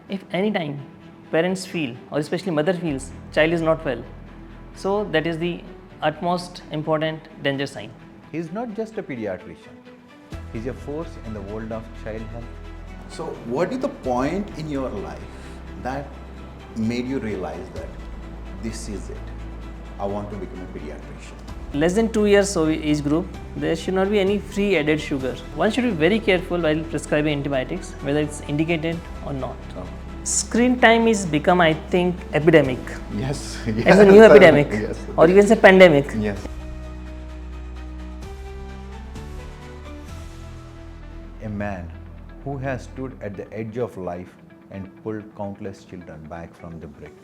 If any time parents feel, or especially mother feels, child is not well, so that is the utmost important danger sign. He is not just a pediatrician. He is a force in the world of child health. So, what is the point in your life that made you realize that this is it? I want to become a pediatrician. Less than 2 years age group, there should not be any free added sugar. One should be very careful while prescribing antibiotics, whether it's indicated or not. Oh. Screen time is become, I think, epidemic. Yes. It's a new epidemic, Yes. or you can say pandemic. Yes. A man who has stood at the edge of life and pulled countless children back from the brink.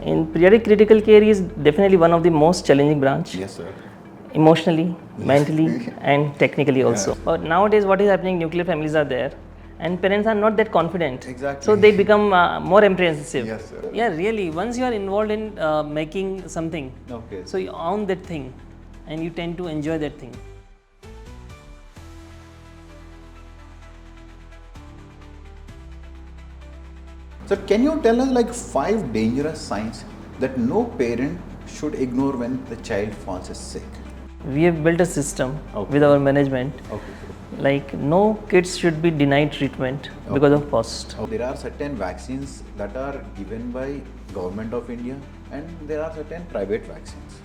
In pediatric critical care is definitely one of the most challenging branch. Yes, sir. Emotionally, mentally, and technically also. But nowadays, what is happening? Nuclear families are there, and parents are not that confident. Exactly. So they become more apprehensive. Yes, sir. Yeah, really. Once you are involved in making something, Okay. so you own that thing, and you tend to enjoy that thing. So, can you tell us like 5 dangerous signs that no parent should ignore when the child falls sick? We have built a system Okay. with our management. Okay. Like no kids should be denied treatment because of cost. There are certain vaccines that are given by Government of India and there are certain private vaccines.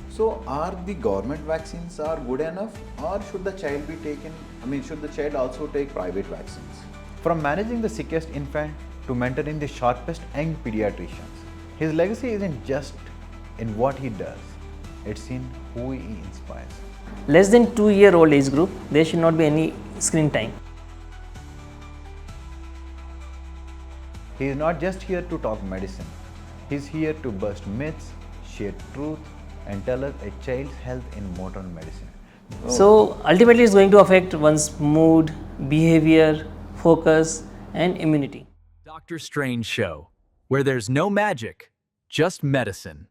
So are the government vaccines are good enough or should the child be taken, should the child also take private vaccines? From managing the sickest infant to mentoring the sharpest young pediatricians, his legacy isn't just in what he does, it's in who he inspires. Less than 2-year-old age group, there should not be any screen time. He is not just here to talk medicine, he is here to bust myths, share truth, and tell us a child's health in modern medicine. So ultimately it's going to affect one's mood, behavior, focus, and immunity. Dr. Strange Show, where there's no magic, just medicine.